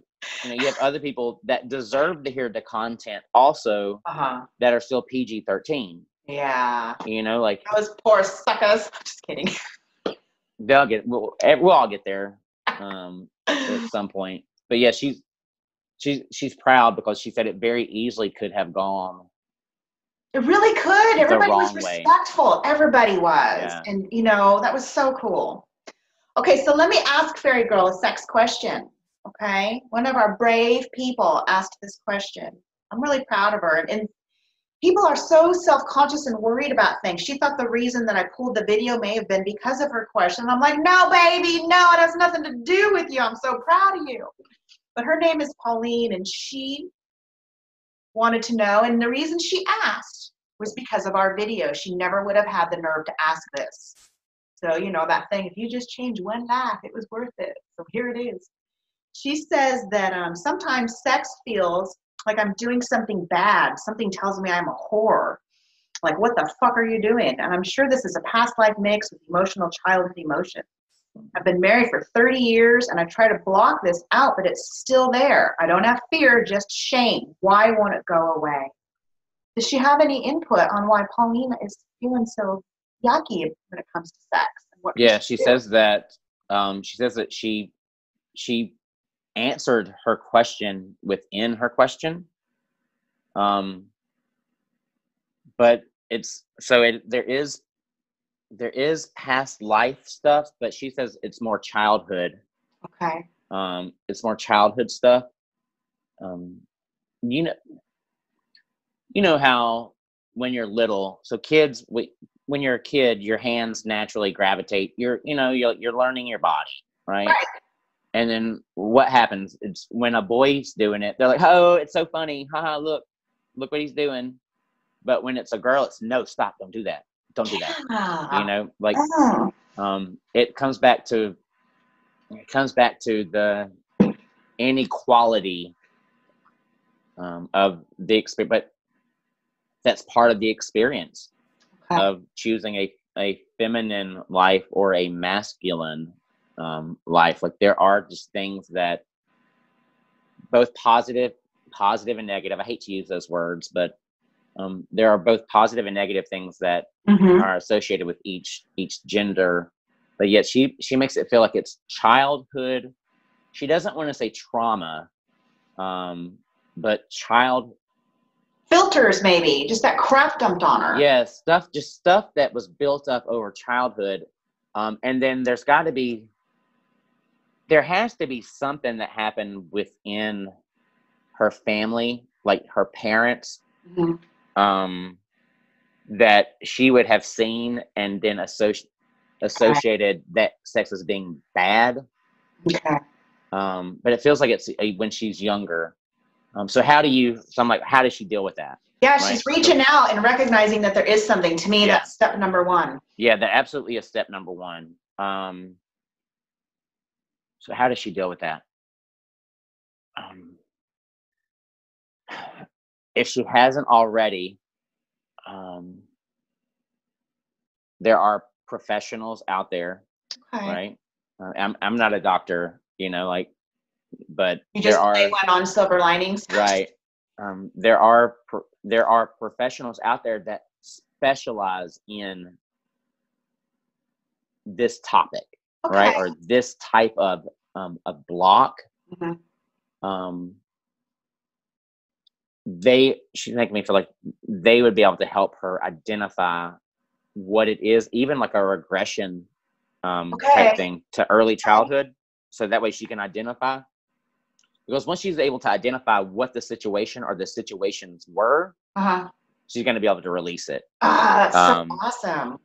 other people that deserve to hear the content also that are still PG-13. Yeah. Those poor suckers. I'm just kidding. We'll all get there at some point. But yeah, she's proud, because she said it very easily could have gone. It really could. Everybody was respectful. Everybody was. Yeah. And that was so cool. Okay, so let me ask Fairy Girl a sex question. Okay, one of our brave people asked this question. I'm really proud of her. And people are so self-conscious and worried about things. She thought the reason that I pulled the video may have been because of her question. I'm like, no, baby, no, it has nothing to do with you. I'm so proud of you. But her name is Pauline, and she wanted to know. And the reason she asked was because of our video. She never would have had the nerve to ask this. So, you know, that thing, if you just change one life, it was worth it. So here it is. She says that sometimes sex feels like I'm doing something bad. Something tells me I'm a whore. Like, what the fuck are you doing? And I'm sure this is a past life mix with emotional childhood emotions. I've been married for 30 years and I try to block this out, but it's still there. I don't have fear, just shame. Why won't it go away? Does she have any input on why Paulina is feeling so yucky when it comes to sex? And what she says that she answered her question within her question. But there is past life stuff, but she says it's more childhood. Okay. It's more childhood stuff. You know how when you're little, so kids, when you're a kid, your hands naturally gravitate. You're learning your body, right? And then what happens? It's when a boy's doing it, they're like, "Oh, it's so funny! Haha! Look what he's doing." But when it's a girl, it's no, stop! Don't do that! Don't do that! You know, like it comes back to the inequality of the experience, but that's part of the experience of choosing a feminine life or a masculine life. Like, there are just things that both positive and negative. I hate to use those words, but there are both positive and negative things that are associated with each gender. But yet she makes it feel like it's childhood. She doesn't want to say trauma, but child filters, maybe just that crap dumped on her. Yeah, stuff that was built up over childhood. And then there has to be something that happened within her family, like her parents, that she would have seen and then associated that sex as being bad. Okay. But it feels like it's when she's younger. So how does she deal with that? Yeah, right? She's reaching out and recognizing that there is something. To me, that's step number one. Yeah, that absolutely is step number one. So how does she deal with that? If she hasn't already, there are professionals out there, right? I'm not a doctor, but you just lay one on Silver Linings, right? There are professionals out there that specialize in this topic, right? Or this type of a block. She's making me feel like they would be able to help her identify what it is, even like a regression type thing to early childhood, so that way she can identify. Because once she's able to identify what the situation or the situations were, she's going to be able to release it. That's so awesome.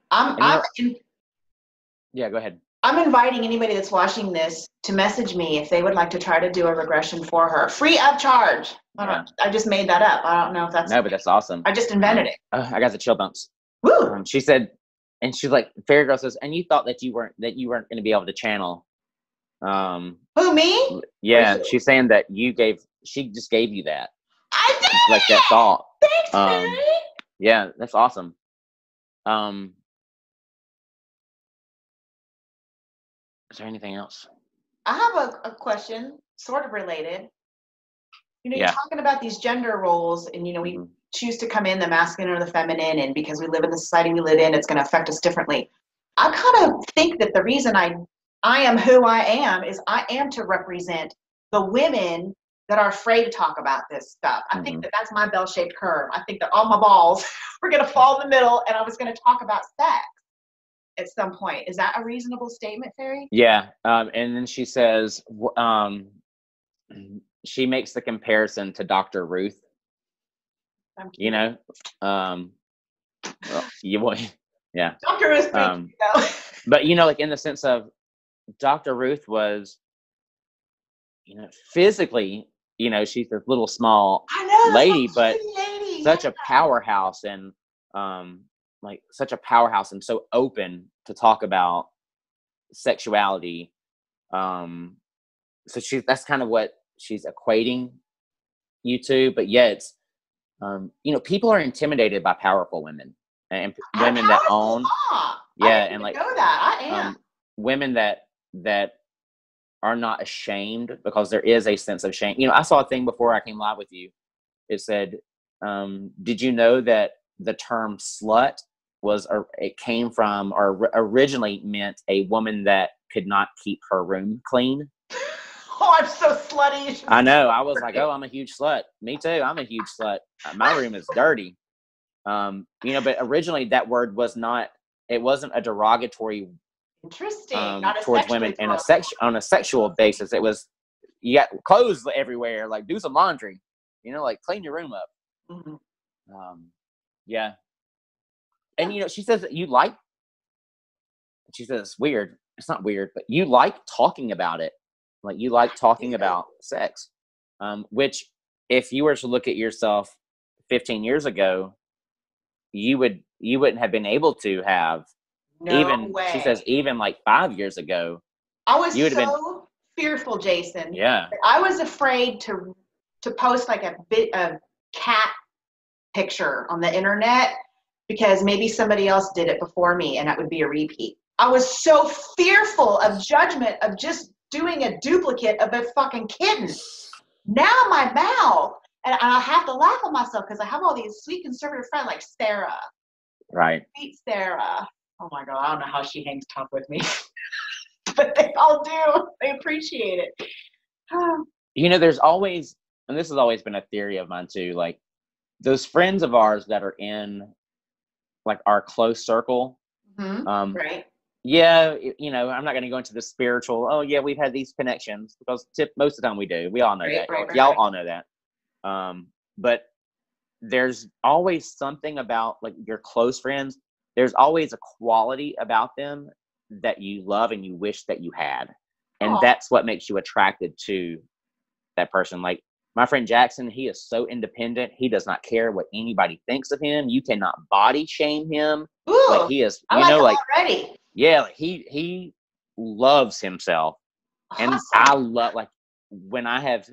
Yeah, go ahead. I'm inviting anybody that's watching this to message me if they would like to try to do a regression for her, free of charge. I just made that up. I don't know if that's... No, but that's awesome. I just invented it. I got the chill bumps. Woo! She said, and she's like, Fairy Girl says, and you thought that you weren't going to be able to channel. Who, me? Yeah, she's saying that she just gave you that. I did! Like that thought. Thanks, Fairy! Yeah, that's awesome. Is there anything else? I have a question, sort of related. You're talking about these gender roles, and we choose to come in the masculine or the feminine, and because we live in the society we live in, it's going to affect us differently. I kind of think that the reason I am who I am is I am to represent the women that are afraid to talk about this stuff. I think that that's my bell-shaped curve. I think that all my balls were going to fall in the middle, and I was going to talk about sex at some point. Is that a reasonable statement, Fairy? Yeah. And then she says, she makes the comparison to Dr. Ruth. Yeah. Dr. Ruth, but like in the sense of Dr. Ruth was, physically, she's this little small lady, but such a powerhouse and such a powerhouse and so open to talk about sexuality. So that's kind of what she's equating you to, but yeah, it's, you know, people are intimidated by powerful women and women that own, yeah, and like, know that I am women that are not ashamed, because there is a sense of shame. You know, I saw a thing before I came live with you. It said, did you know that the term slut it came from, or originally meant a woman that could not keep her room clean? Oh, I'm so slutty. I know. I was like, oh, I'm a huge slut. Me too. I'm a huge slut. My room is dirty. You know, but originally that word wasn't a derogatory, interesting, towards women on a sexual basis. It was, you got clothes everywhere, like do some laundry, you know, like clean your room up. Mm-hmm. Yeah. And you know, she says that she says it's weird. It's not weird, but you like talking about it. Like, you like talking about sex, which if you were to look at yourself 15 years ago, you wouldn't have been able to have. No way. She says even like 5 years ago, I was so fearful, Jason. Yeah. I was afraid to post like a bit of cat picture on the internet, because maybe somebody else did it before me and that would be a repeat. I was so fearful of judgment, of just doing a duplicate of a fucking kitten. Now my mouth, and I have to laugh at myself because I have all these sweet conservative friends like Sarah. Right. Sweet Sarah. Oh my God, I don't know how she hangs tough with me. But they all do. They appreciate it. You know, there's always, and this has always been a theory of mine too, like those friends of ours that are in like our close circle. Mm-hmm. Right. Yeah, you know, I'm not going to go into the spiritual, oh yeah, we've had these connections, because most of the time we do. We all know that. Y'all all know that. But there's always something about like your close friends. There's always a quality about them that you love and you wish that you had. And that's what makes you attracted to that person. Like my friend Jackson, he is so independent. He does not care what anybody thinks of him. You cannot body shame him. Ooh, like he is, you know, like already. Yeah, like he loves himself. Awesome. And I love, like, when I have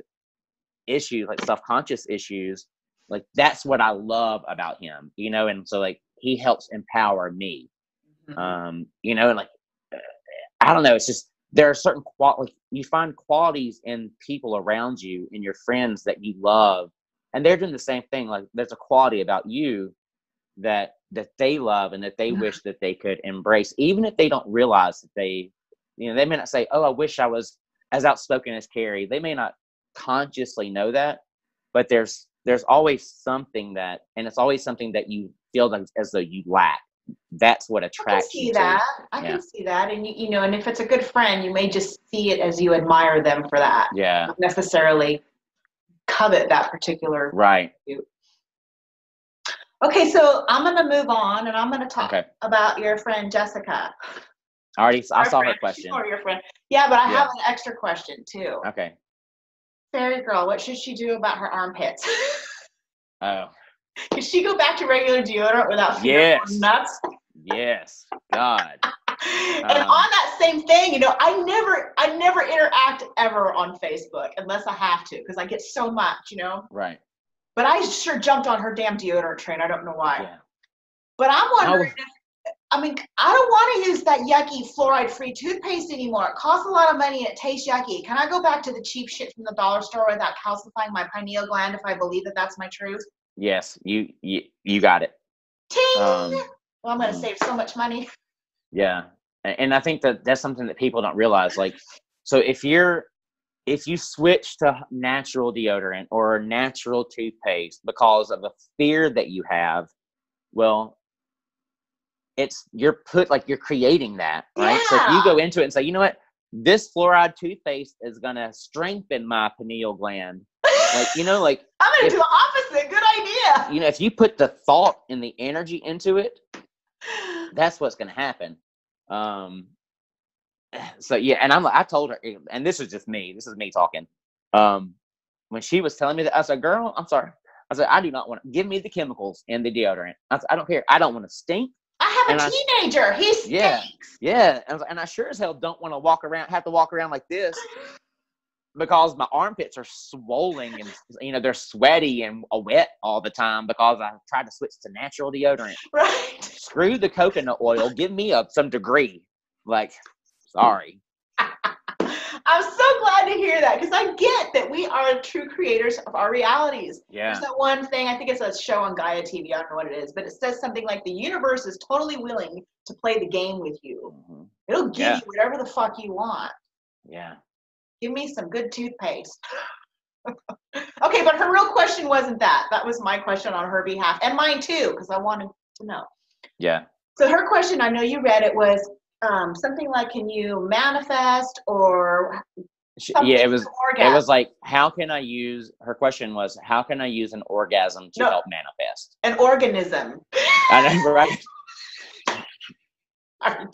issues, like self-conscious issues, like that's what I love about him, you know. And so like he helps empower me. Mm-hmm. You know, and like I don't know, it's just there are certain you find qualities in people around you, in your friends that you love, and they're doing the same thing. Like there's a quality about you that they love and that they wish that they could embrace, even if they don't realize that they, you know, they may not say, oh, I wish I was as outspoken as Carrie. They may not consciously know that, but there's always something that, and it's always something that you feel as though you lack. That's what attracts you. I can see that. And you know, and if it's a good friend, you may just see it as you admire them for that. Yeah. Not necessarily covet that particular. Right. Okay, so I'm going to move on, and I'm going to talk about your friend Jessica. I saw her question. Or your friend. Yeah, but I have an extra question too. Okay. Fairy girl, what should she do about her armpits? Oh. Should she go back to regular deodorant without feeling nuts? Yes. God. And on that same thing, you know, I never interact ever on Facebook unless I have to, because I get so much, you know. Right. But I sure jumped on her damn deodorant train. I don't know why. Yeah. But I'm wondering I don't want to use that yucky fluoride-free toothpaste anymore. It costs a lot of money and it tastes yucky. Can I go back to the cheap shit from the dollar store without calcifying my pineal gland if I believe that that's my truth? Yes, you got it. Ting! Well, I'm going to save so much money. Yeah. And I think that's something that people don't realize. Like, so if you switch to natural deodorant or natural toothpaste because of a fear that you have, well, you're creating that, right? Yeah. So if you go into it and say, you know what, this fluoride toothpaste is going to strengthen my pineal gland. Like, you know, like I'm going to do the opposite. Good idea. You know, if you put the thought and the energy into it, that's what's going to happen. So yeah, and I told her, and this is just me. This is me talking. When she was telling me that, I said, "Girl, I'm sorry." I said, "I do not want to give me the chemicals in the deodorant." I said, "I don't care. I don't want to stink. I have a teenager. He stinks. Yeah. And I sure as hell don't want to have to walk around like this because my armpits are swollen and, they're sweaty and wet all the time because I tried to switch to natural deodorant. Right. Screw the coconut oil. Give me some degree. Like, sorry. I'm so glad to hear that because I get that we are true creators of our realities. Yeah. There's that one thing, I think it's a show on Gaia TV, I don't know what it is, but it says something like the universe is totally willing to play the game with you. Mm-hmm. It'll give you whatever the fuck you want. Yeah. Give me some good toothpaste. Okay, but her real question wasn't that. That was my question on her behalf and mine too because I wanted to know. Yeah. So her question, I know you read it, was something like, can you manifest or it was like, how can I use, her question was, how can I use an orgasm to help manifest? An organism. I know, right?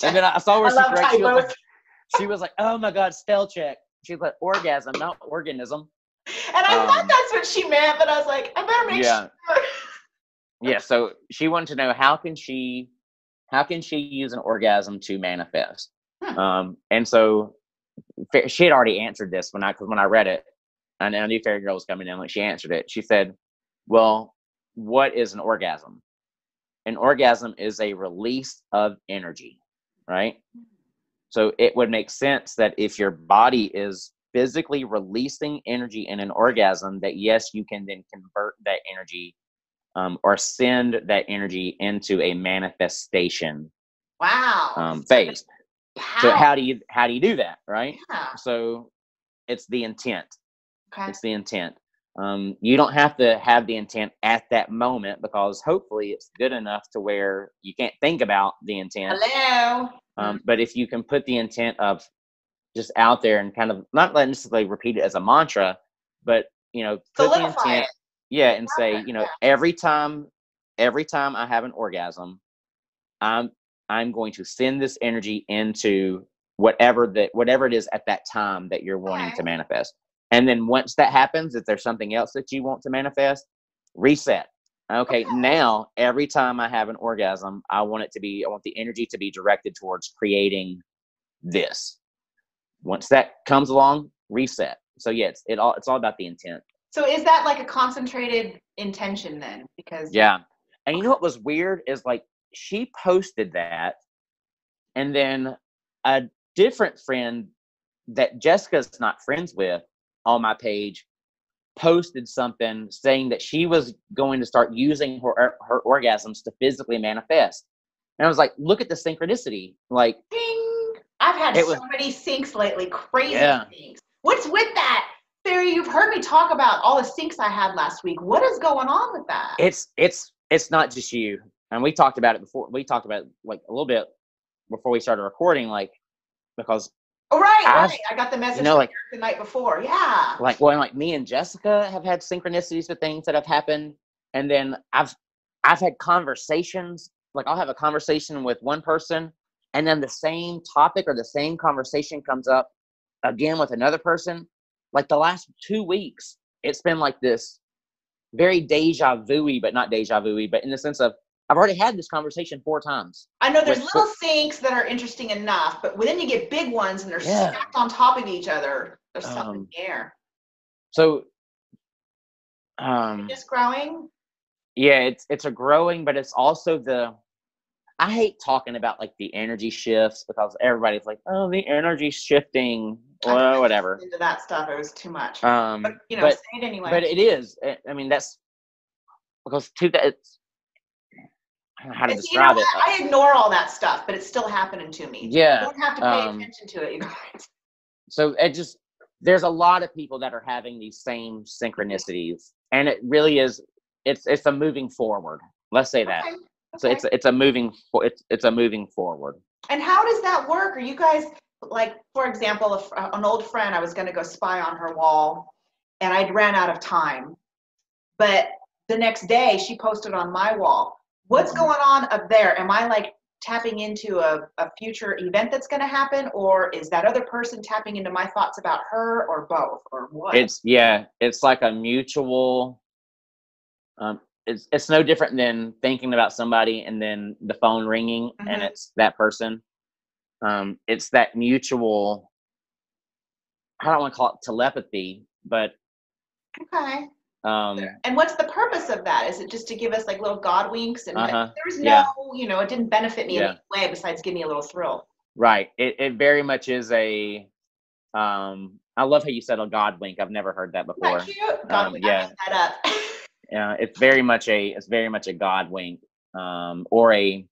And then I saw where she was like, oh my God, spell check. She's like, orgasm, not organism. And I thought that's what she meant, but I was like, I better make sure. Yeah, so she wanted to know how can she use an orgasm to manifest? And so she had already answered this when I read it, and I knew Fairy Girl was coming in. Like, she answered it. She said, "Well, what is an orgasm? An orgasm is a release of energy, right? So it would make sense that if your body is physically releasing energy in an orgasm, that yes, you can then convert that energy." Or send that energy into a manifestation phase. So how do you do that, right? Yeah. So it's the intent. Okay. It's the intent. You don't have to have the intent at that moment because hopefully it's good enough to where you can't think about the intent. Hello. But if you can put the intent of just out there and kind of not necessarily repeat it as a mantra, but put the intent. Yeah, and say, every time I have an orgasm, I'm going to send this energy into whatever it is at that time that you're wanting to manifest. And then once that happens, if there's something else that you want to manifest, reset. Okay, now every time I have an orgasm, I want the energy to be directed towards creating this. Once that comes along, reset. So yeah, it's all about the intent. So is that like a concentrated intention then? Because and you know what was weird is like she posted that, and then a different friend that Jessica's not friends with on my page posted something saying that she was going to start using her orgasms to physically manifest. And I was like, look at the synchronicity. Like, ding! I've had so many syncs lately, crazy syncs. What's with that? Fairy, you've heard me talk about all the syncs I had last week. What is going on with that? It's not just you. And we talked about it before. We talked about it like a little bit before we started recording, like, because right. I got the message the night before. Yeah. Like me and Jessica have had synchronicities with things that have happened. And then I've had conversations, like I'll have a conversation with one person and then the same topic or the same conversation comes up again with another person. Like the last 2 weeks, it's been like this very deja vu-y, but not deja vu-y, but in the sense of I've already had this conversation 4 times. I know there's little syncs that are interesting enough, but then you get big ones and they're stacked on top of each other. There's something in the air. So, just growing? Yeah, it's a growing, but it's also I hate talking about like the energy shifts because everybody's like, oh, the energy's shifting. Well, whatever. Into that stuff, it was too much. But say it anyway. But it is. I mean, that's because it's. I don't know how to describe it. I ignore all that stuff, but it's still happening to me. Yeah. You don't have to pay attention to it, you guys. So there's a lot of people that are having these same synchronicities, and it really is. It's a moving forward. Let's say that. Okay. So it's a moving forward. And how does that work? Are you guys? Like, for example, if an old friend, I was going to go spy on her wall and I ran out of time. But the next day she posted on my wall. What's going on up there? Am I like tapping into a future event that's going to happen? Or is that other person tapping into my thoughts about her, or both, or what? It's like a mutual, it's no different than thinking about somebody and then the phone ringing and it's that person. It's that mutual, I don't want to call it telepathy, but okay. And what's the purpose of that? Is it just to give us like little God winks? And there's no, yeah. It didn't benefit me in any way besides give me a little thrill. Right. It very much is a, I love how you said a God wink. I've never heard that before. Isn't that cute? God wink. Yeah. I messed that up. Yeah. It's very much a God wink. Or a,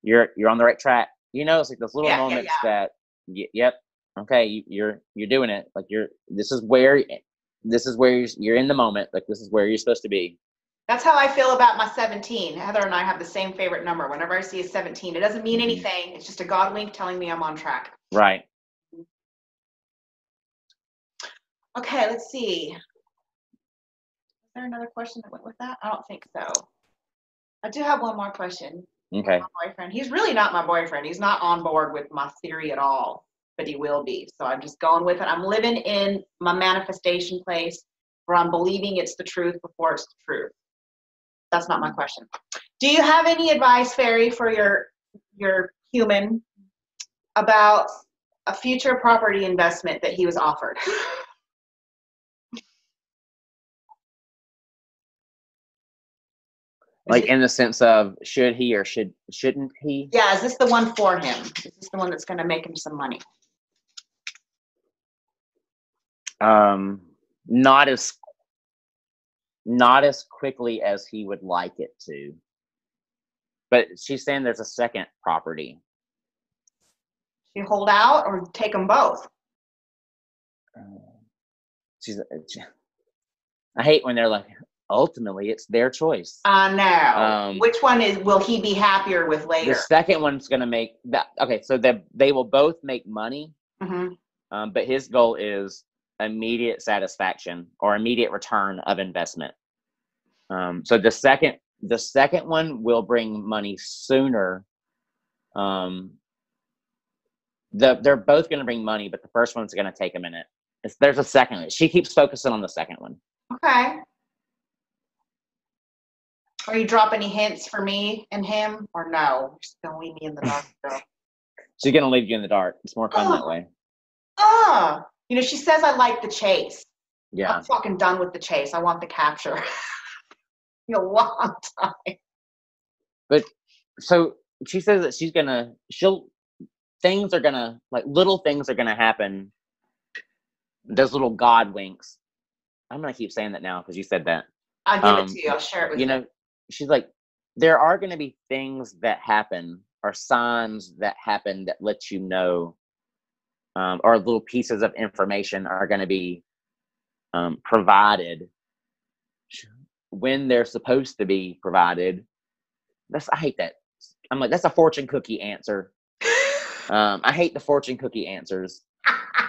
you're on the right track. It's like those little moments that, yep. Okay. You're doing it. Like this is where you're in the moment. Like this is where you're supposed to be. That's how I feel about my 17. Heather and I have the same favorite number. Whenever I see a 17, it doesn't mean anything. It's just a God wink telling me I'm on track. Right. Okay, let's see. Is there another question that went with that? I don't think so. I do have one more question. Okay. My boyfriend. He's really not my boyfriend. He's not on board with my theory at all, but he will be. So I'm just going with it. I'm living in my manifestation place where I'm believing it's the truth before it's the truth. That's not my question. Do you have any advice, Fairy, for your human about a future property investment that he was offered? Like in the sense of should he or shouldn't he? Yeah, is this the one for him? Is this the one that's going to make him some money? Not as quickly as he would like it to. But she's saying there's a second property. You hold out or take them both? I hate when they're like, ultimately, it's their choice. I know. Which one will he be happier with later? The second one's going to make that. Okay, so they will both make money, but his goal is immediate satisfaction or immediate return of investment. So the second one will bring money sooner. They're both going to bring money, but the first one's going to take a minute. There's a second one. She keeps focusing on the second one. Okay. Are you drop any hints for me and him, or no? You're just gonna leave me in the dark still. She's gonna leave you in the dark. It's more fun that way. She says I like the chase. Yeah. I'm fucking done with the chase. I want the capture. A long time. But so she says that things are gonna, like, little things are gonna happen. Those little God winks. I'm gonna keep saying that now because you said that. I'll give it to you. I'll share it with you. She's like, there are going to be things that happen or signs that happen that let you know, or little pieces of information are going to be provided when they're supposed to be provided. I hate that. I'm like, that's a fortune cookie answer. I hate the fortune cookie answers.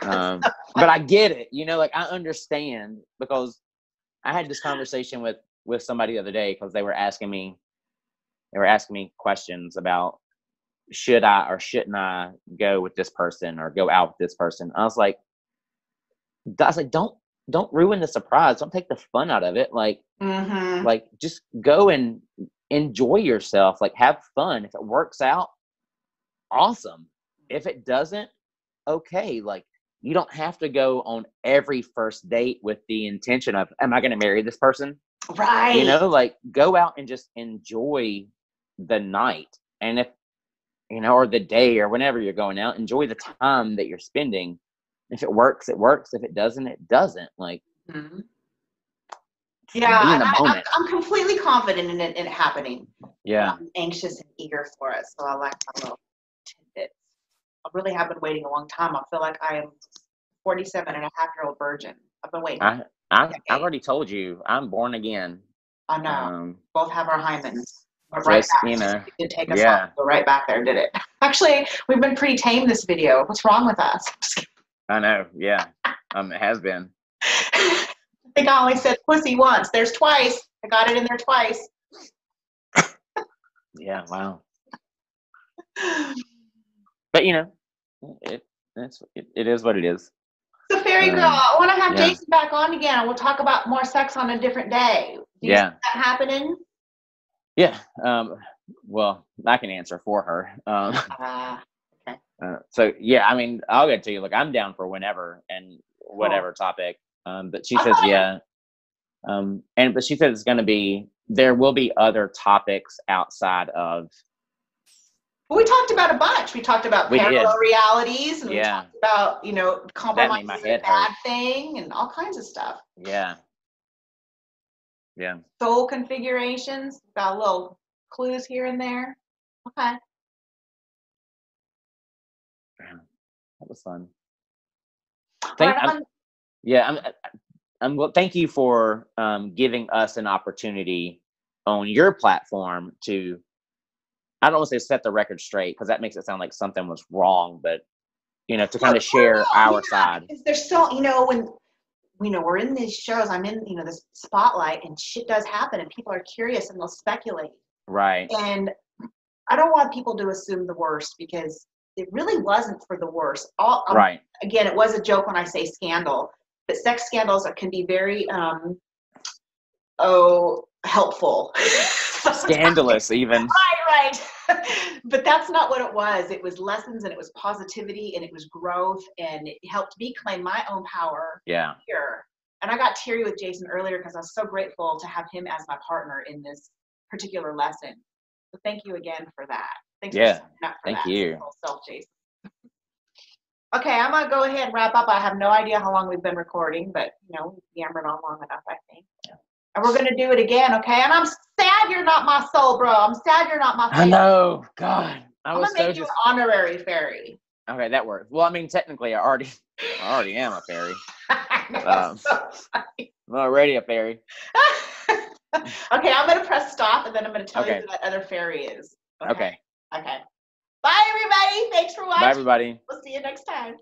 But I get it. I understand, because I had this conversation with somebody the other day because they were asking me questions about should I or shouldn't I go with this person or go out with this person. I was like, don't ruin the surprise. Don't take the fun out of it. Like, like, just go and enjoy yourself. Like, have fun. If it works out, awesome. If it doesn't, okay. Like, you don't have to go on every first date with the intention of, am I going to marry this person? Right. Like, go out and just enjoy the night. And if, or the day or whenever you're going out, enjoy the time that you're spending. If it works, it works. If it doesn't, it doesn't. Like, yeah, I'm completely confident in it happening. Yeah. I'm anxious and eager for it. So I like my little tidbits. I really have been waiting a long time. I feel like I am 47-and-a-half-year-old virgin. I've been waiting. I've already told you, I'm born again. I know. Both have our hymens. We're right back. It did take us off. Go right back there, did it? Actually, we've been pretty tame this video. What's wrong with us? I know. Yeah. It has been. I think I only said pussy once. There's twice. I got it in there twice. Yeah. Wow. But it is what it is. So, Fairy Girl, I want to have Jason back on again, and we'll talk about more sex on a different day. Do you see that happening? Yeah. Well, I can answer for her. Okay. So yeah, I mean, I'll get to you. Look, I'm down for whenever and whatever topic. But she says, yeah. But she said there will be other topics outside of. Well, we talked about a bunch. We talked about parallel realities, and we talked about, compromise is a bad thing, and all kinds of stuff. Yeah. Yeah. Soul configurations. Got little clues here and there. Okay. That was fun. Well, thank you for giving us an opportunity on your platform to, I don't want to say set the record straight, because that makes it sound like something was wrong, but to kind of share our side. Because there's so, when we're in these shows, I'm in this spotlight, and shit does happen, and people are curious and they'll speculate. Right. And I don't want people to assume the worst, because it really wasn't for the worst. Right. Again, it was a joke when I say scandal, but sex scandals can be very helpful. Scandalous even. Right. But that's not what it was. It was lessons, and it was positivity, and it was growth, and it helped me claim my own power. Yeah. Here. And I got teary with Jason earlier because I was so grateful to have him as my partner in this particular lesson. So thank you again for that. Thanks for signing up for thank that. you. Self, Jason. Okay, I'm gonna go ahead and wrap up. I have no idea how long we've been recording, but we've yammered on long enough, I think. Yeah. And we're gonna do it again, okay? And I'm sad you're not my soul, bro. I'm sad you're not my fairy. I know. God. I'm gonna make you an honorary fairy. Okay, that works. Well, I mean, technically, I already am a fairy. So funny. I'm already a fairy. Okay, I'm gonna press stop, and then I'm gonna tell you who that other fairy is. Okay. Okay. Bye, everybody. Thanks for watching. Bye, everybody. We'll see you next time.